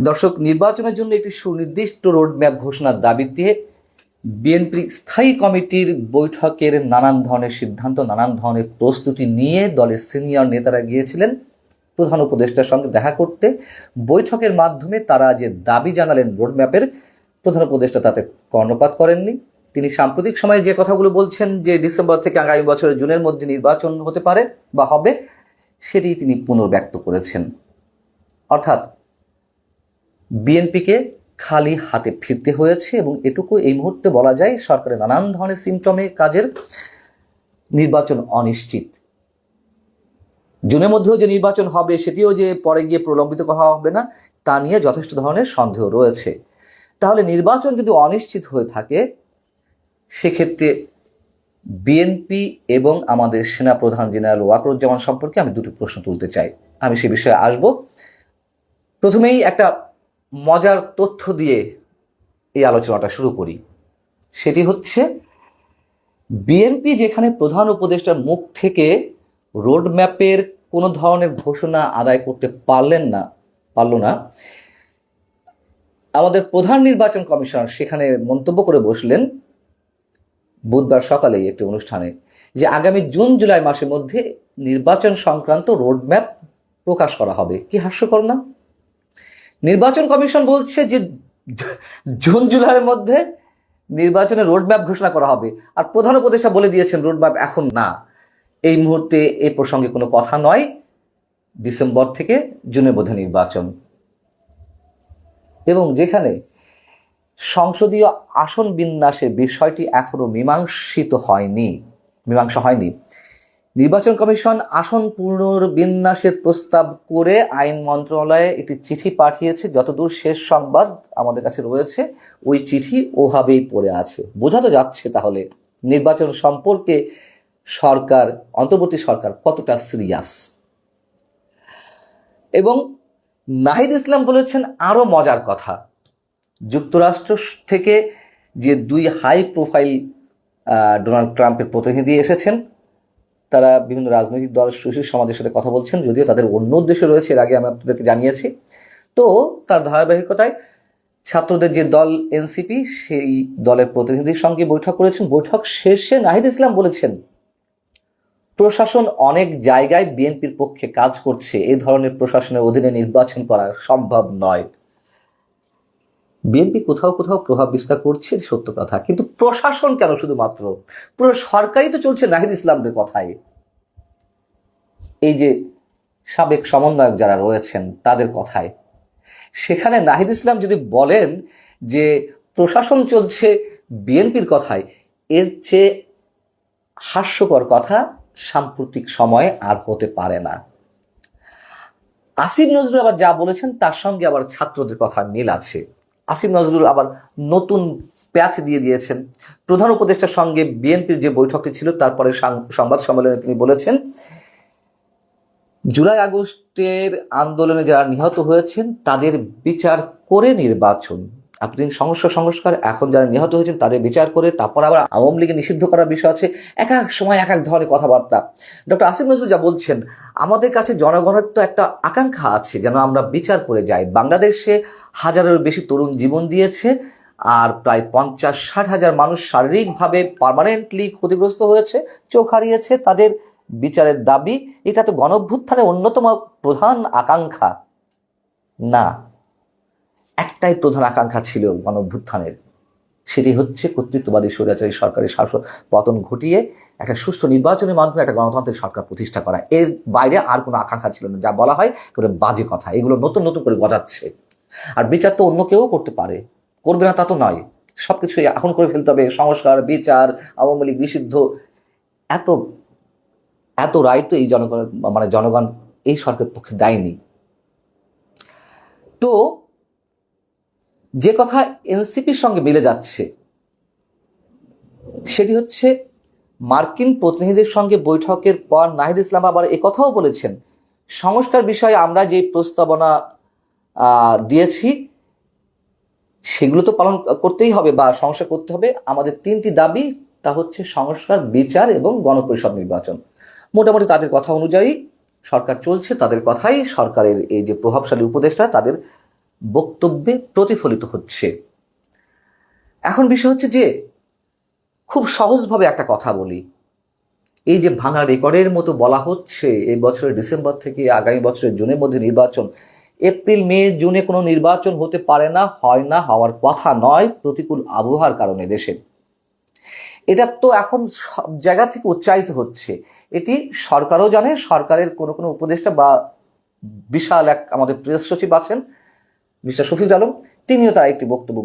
দর্শক, নির্বাচনের জন্য একটি সুনির্দিষ্ট রোডম্যাপ ঘোষণার দাবিতে বিএনপির স্থায়ী কমিটির বৈঠকের নানান ধরনের সিদ্ধান্ত, নানান ধরনের প্রস্তুতি নিয়ে দলের সিনিয়র নেতারা গিয়েছিলেন প্রধান উপদেষ্টার সঙ্গে দেখা করতে। বৈঠকের মাধ্যমে তারা যে দাবি জানালেন রোডম্যাপের, প্রধান উপদেষ্টা তাতে কর্ণপাত করেননি। তিনি সাম্প্রতিক সময়ে যে কথাগুলো বলছেন যে ডিসেম্বর থেকে আগামী বছরের জুনের মধ্যে নির্বাচন হতে পারে বা হবে, সেটি তিনি পুনর্ব্যক্ত করেছেন। অর্থাৎ বিএনপিকে খালি হাতে ফিরতে হয়েছে এবং এটুকু এই মুহূর্তে বলা যায়, সরকারের নানান ধরনের সিমটমে কাজের নির্বাচন অনিশ্চিত। জুনের মধ্যেও যে নির্বাচন হবে সেটিও যে পরে গিয়ে প্রলম্বিত করা হবে না, তা নিয়ে যথেষ্ট ধরনের সন্দেহ রয়েছে। তাহলে নির্বাচন যদি অনিশ্চিত হয়ে থাকে, সেক্ষেত্রে বিএনপি এবং আমাদের সেনাপ্রধান জেনারেল ওয়াকারুজ্জামান সম্পর্কে আমি দুটি প্রশ্ন তুলতে চাই। আমি সে বিষয়ে আসব। প্রথমেই একটা মজার তথ্য দিয়ে এই আলোচনাটা শুরু করি। সেটি হচ্ছে, বিএনপি যেখানে প্রধান উপদেষ্টার মুখ থেকে রোডম্যাপের কোনো ধরনের ঘোষণা আদায় করতে পারল না, আমাদের প্রধান নির্বাচন কমিশনার সেখানে মন্তব্য করে বসলেন বুধবার সকালেই একটি অনুষ্ঠানে যে আগামী জুন জুলাই মাসের মধ্যে নির্বাচন সংক্রান্ত রোডম্যাপ প্রকাশ করা হবে। কি হাস্যকর না? নির্বাচন কমিশন বলছে যে জুন জুলাইয়ের মধ্যে নির্বাচনের রোডম্যাপ ঘোষণা করা হবে, আর প্রধান উপদেষ্টা বলে দিয়েছেন রোডম্যাপ এখন না, এই মুহূর্তে এই প্রসঙ্গে কোনো কথা নয়, ডিসেম্বর থেকে জুনের মধ্যে নির্বাচন। এবং যেখানে সংসদীয় আসন বিন্যাসের বিষয়টি এখনো মীমাংসা হয়নি, নির্বাচন কমিশন আসন পুনর্বিন্যাসের প্রস্তাব করে আইন মন্ত্রণালয়ে একটি চিঠি পাঠিয়েছে। যতদূর শেষ সংবাদ আমাদের কাছে রয়েছে, ওই চিঠি ওভাবেই পড়ে আছে। বোঝা তো যাচ্ছে তাহলে নির্বাচন সম্পর্কে অন্তর্বর্তী সরকার কতটা সিরিয়াস। এবং নাহিদ ইসলাম বলেছেন আরো মজার কথা, যুক্তরাষ্ট্র থেকে যে দুই হাই প্রোফাইল ডোনাল্ড ট্রাম্পের প্রতিনিধি এসেছেন, তারা বিভিন্ন রাজনৈতিক দল সুশীল সমাজের সাথে কথা বলছেন, যদিও তাদের অন্য উদ্দেশ্য রয়েছে, এর আগে আমি আপনাদেরকে জানিয়েছি। তো তার ধারাবাহিকতায় ছাত্রদের যে দল এনসিপি, সেই দলের প্রতিনিধির সঙ্গে বৈঠক করেছেন। বৈঠক শেষে নাহিদ ইসলাম বলেছেন, প্রশাসন অনেক জায়গায় বিএনপির পক্ষে কাজ করছে, এই ধরনের প্রশাসনের অধীনে নির্বাচন করা সম্ভব নয়। বিএনপি কোথাও কোথাও প্রভাব বিস্তার করছে, সত্য কথা, কিন্তু প্রশাসন কেন? শুধুমাত্র পুরো সরকারই তো চলছে নাহিদ ইসলামদের কথায়। এই যে সাবেক সমন্বয়ক যারা রয়েছেন তাদের কথায়, সেখানে নাহিদ ইসলাম যদি বলেন যে প্রশাসন চলছে বিএনপির কথায়, এর চেয়ে হাস্যকর কথা সাম্প্রতিক সময়ে আর হতে পারে না। আসিফ নজরুল আবার যা বলেছেন তার সঙ্গে আবার ছাত্রদের কথা মিল আছে। আসিফ নজরুল আবার নতুন প্যাচ দিয়ে দিয়েছেন। প্রধান উপদেষ্টার সঙ্গে বিএনপির যে বৈঠকটি ছিল, তারপরে সংবাদ সম্মেলনে তিনি বলেছেন, জুলাই আগস্টের আন্দোলনে যারা নিহত হয়েছেন তাদের বিচার করে নির্বাচন। এতদিন সংস্কার, এখন যারা নিহত হয়েছেন তাদের বিচার করে, তারপর আবার আওয়ামী লীগের নিষিদ্ধ করার বিষয় আছে। এক এক সময় এক এক ধরনের কথাবার্তা। ডক্টর আসিফ নজরুল যা বলছেন, আমাদের কাছে জনগণের তো একটা আকাঙ্ক্ষা আছে যেন আমরা বিচার করে যাই। বাংলাদেশে হাজারের বেশি তরুণ জীবন দিয়েছে, আর প্রায় 50-60 হাজার মানুষ শারীরিকভাবে পার্মানেন্টলি ক্ষতিগ্রস্ত হয়েছে, চোখ হারিয়েছে। তাদের বিচারের দাবি, এটা তো গণঅভ্যুত্থানের অন্যতম প্রধান আকাঙ্ক্ষা না। একটাই প্রধান আকাঙ্ক্ষা ছিল গণঅভ্যুত্থানের, সেটি হচ্ছে কর্তৃত্ববাদী স্বৈরাচারী সরকারের শাসন পতন ঘটিয়ে একটা সুষ্ঠু নির্বাচনের মাধ্যমে একটা গণতন্ত্রের সরকার প্রতিষ্ঠা করা। এর বাইরে আর কোনো আকাঙ্ক্ষা ছিল না। যা বলা হয় করে বাজে কথা, এগুলো নতুন নতুন করে গজাচ্ছে। আর বিচার তো অন্য কেউ করতে পারে, করবে না তা তো নয়। সবকিছু এখন করে ফেলতে হবে, সংস্কার, বিচার, আওয়ামী লীগ নিষিদ্ধ, এত এত রায় তো এই জনগণ এই সরকারের পক্ষে দেয়নি। তো যে কথা এনসিপির সঙ্গে মিলে যাচ্ছে সেটি হচ্ছে, মার্কিন প্রতিনিধিদের সঙ্গে বৈঠকের পর নাহিদ ইসলাম আবার একথাও বলেছেন, সংস্কার বিষয়ে আমরা যে প্রস্তাবনা দিয়েছি সেগুলো তো পালন করতেই হবে বা সংস্কার করতে হবে। আমাদের 3টি দাবি, তা হচ্ছে সংস্কার, বিচার এবং গণপরিষদ নির্বাচন। মোটামুটি তাদের কথা অনুযায়ী সরকার চলছে, তাদের কথাই সরকারের এই যে প্রভাবশালী উপদেষ্টা তাদের বক্তব্যে প্রতিফলিত হচ্ছে। এখন বিষয় হচ্ছে যে খুব সহজভাবে একটা কথা বলি, এই যে ভাঙা রেকর্ডের মতো বলা হচ্ছে এই বছরের ডিসেম্বর থেকে আগামী বছরের জুনের মধ্যে নির্বাচন, এপ্রিল মে জুনে কোনো নির্বাচন হতে পারে না, হয় না, হওয়ার কথা নয় প্রতিকূল আবহাওয়ার কারণে দেশে। এটা তো এখন সব জায়গা থেকে উচ্চারিত হচ্ছে, এটি সরকারও জানে, সরকারের কোনো কোনো উপদেষ্টা বা বিশাল এক আমাদের প্রেস সচিব আছেন মিস্টার শফিক আলম, তিনিও তার একটি বক্তব্য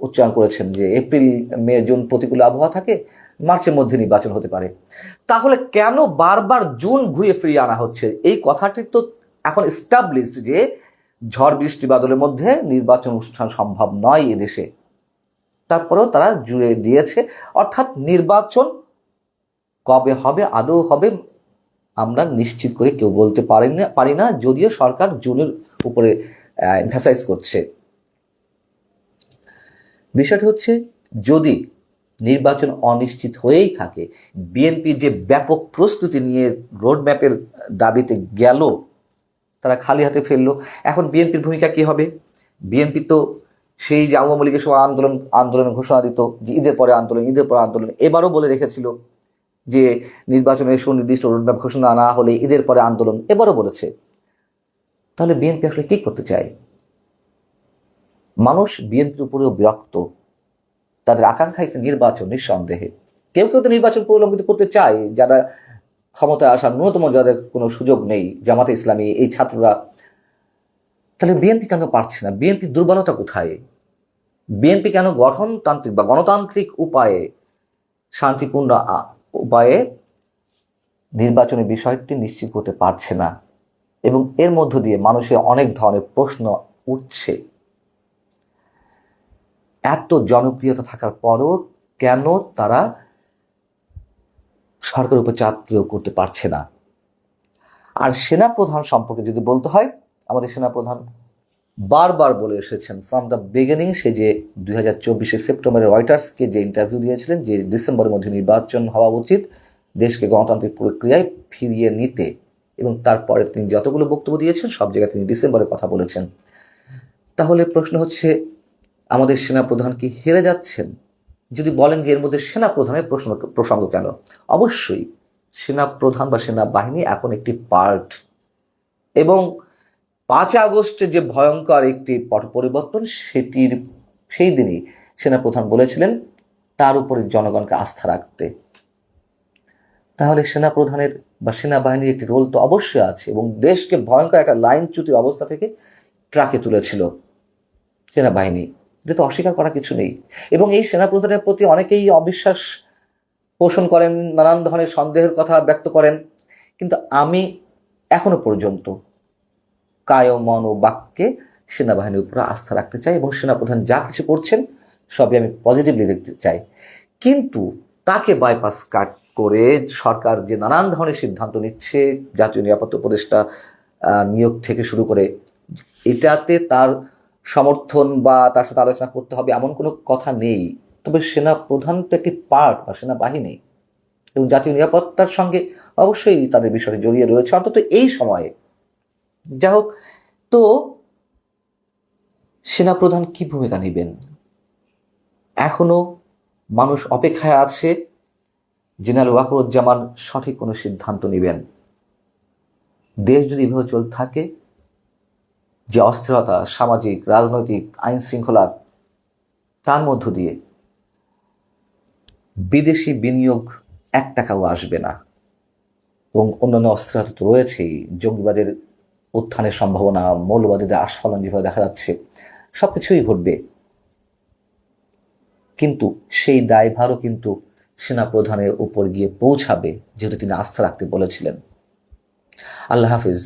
উচ্চারণ করেছেন যে এপ্রিল মে জুন প্রতিকূল আবহাওয়া থাকে, মার্চের মধ্যে নির্বাচন হতে পারে। তাহলে কেন বারবার জুন ঘুরিয়ে ফিরিয়ে আনা হচ্ছে? এই কথাটি তো এখন এস্টাবলিশড যে ঝড় বৃষ্টি বাদলের মধ্যে নির্বাচন অনুষ্ঠান সম্ভব নয় এদেশে, তারপরেও তারা জুড়ে দিয়েছে। অর্থাৎ নির্বাচন কবে হবে, আদৌ হবে, আমরা নিশ্চিত করে কেউ বলতে পারি না, যদিও সরকার জুনের উপরে এমফাসাইজ করছে। বিষয়টি হচ্ছে যদি নির্বাচন অনিশ্চিত হয়েই থাকে, বিএনপি যে ব্যাপক প্রস্তুতি নিয়ে রোডম্যাপের দাবিতে গেল, তারা খালি হাতে ফেললো। এখন বিএনপির ভূমিকা কি হবে? বিএনপি তো সেই যে আওয়ামী লীগের সময় আন্দোলনের ঘোষণা দিত যে ঈদের পরে আন্দোলন, এবারও বলে রেখেছিল যে নির্বাচনের সুনির্দিষ্ট রোডম্যাপ ঘোষণা না হলে ঈদের পরে আন্দোলন, এবারও বলেছে। তাহলে বিএনপি আসলে কি করতে চায়? মানুষ বিএনপির উপরেও বিরক্ত, তাদের আকাঙ্ক্ষা একটা নির্বাচন, নিঃসন্দেহে কেউ কেউ তো নির্বাচন প্রলম্বিত করতে চায়, যারা ক্ষমতায় আসার ন্যূনতম যাদের কোনো সুযোগ নেই, জামাতে ইসলামী, এই ছাত্ররা। তাহলে বিএনপি কেন পারছে না? বিএনপির দুর্বলতা কোথায়? বিএনপি কেন গঠনতান্ত্রিক বা গণতান্ত্রিক উপায়ে, শান্তিপূর্ণ উপায়ে নির্বাচনের বিষয়টি নিশ্চিত করতে পারছে না? এবং এর মধ্য দিয়ে মানুষের অনেক ধরনের প্রশ্ন উঠছে। এত জনপ্রিয়তা থাকার পরও কেন তারা সরকারের উপর চাপ প্রয়োগ করতে পারছে না? আর সেনাপ্রধান সম্পর্কে যদি বলতে হয়, আমাদের সেনাপ্রধান বারবার বলে এসেছেন ফ্রম দ্য বিগিনিং, সে যে 2024 সেপ্টেম্বরে রয়টার্সকে যে ইন্টারভিউ দিয়েছিলেন যে ডিসেম্বরের মধ্যে নির্বাচন হওয়া উচিত দেশকে গণতান্ত্রিক প্রক্রিয়ায় ফিরিয়ে নিতে, এবং তারপরে তিনি যতগুলো বক্তব্য দিয়েছেন সব জায়গায় তিনি ডিসেম্বরের কথা বলেছেন। তাহলে প্রশ্ন হচ্ছে, আমাদের সেনাপ্রধান কি হেরে যাচ্ছেন? যদি বলেন যে এর মধ্যে সেনাপ্রধানের প্রসঙ্গ কেন, অবশ্যই সেনাপ্রধান বা সেনাবাহিনী এখন একটি পার্ট, এবং 5 আগস্টে যে ভয়ঙ্কর একটি পট পরিবর্তন সেই দিনই সেনাপ্রধান বলেছিলেন তার উপরে জনগণকে আস্থা রাখতে। তাহলে সেনাপ্রধানের বা সেনাবাহিনীর একটি রোল তো অবশ্যই আছে, এবং দেশকে ভয়ঙ্কর একটা লাইনচ্যুতির অবস্থা থেকে ট্রাকে তুলেছিল সেনাবাহিনী, এটা তো অস্বীকার করা কিছু নেই। এবং এই সেনাপ্রধানের প্রতি অনেকেই অবিশ্বাস পোষণ করেন, নানান ধরনের সন্দেহের কথা ব্যক্ত করেন, কিন্তু আমি এখনো পর্যন্ত কায় মন ও বাক্যে সেনাবাহিনীর উপর আস্থা রাখতে চাই, এবং সেনাপ্রধান যা কিছু করছেন সবই আমি পজিটিভলি দেখতে চাই। কিন্তু তাকে বাইপাস কাট করে সরকার যে নানান ধরনের সিদ্ধান্ত নিচ্ছে, জাতীয় নিরাপত্তা উপদেষ্টা নিয়োগ থেকে শুরু করে, এটাতে তার সমর্থন বা তার সাথে আলোচনা করতে হবে এমন কোনো কথা নেই। তবে সেনাপ্রধান তো একটি পার্ট বা সেনাবাহিনী, এবং জাতীয় নিরাপত্তার সঙ্গে অবশ্যই তাদের বিষয়টি জড়িয়ে রয়েছে, অন্তত এই সময়ে। যাই হোক, তো সেনাপ্রধান কি ভূমিকা নেবেন? এখনো মানুষ অপেক্ষায় আছে জেনারেল ওয়াকারুজ্জামান সঠিক কোনো সিদ্ধান্ত নেবেন। দেশ যদি এভাবে চলতে থাকে, যে অস্থিরতা, সামাজিক, রাজনৈতিক, আইন শৃঙ্খলা, তার মধ্য দিয়ে বিদেশি বিনিয়োগ 1 টাকাও আসবে না, এবং অন্যান্য অস্থিরতা তো রয়েছেই, জঙ্গিবাদের উত্থানের সম্ভাবনা, মৌলবাদীদের আস্ফালন যেভাবে দেখা যাচ্ছে, সব কিছুই ঘটবে। কিন্তু সেই দায়ভারও কিন্তু সেনাপ্রধানের উপর গিয়ে পৌঁছাবে, যেহেতু তিনি আস্থা রাখতে বলেছিলেন। আল্লাহ হাফিজ।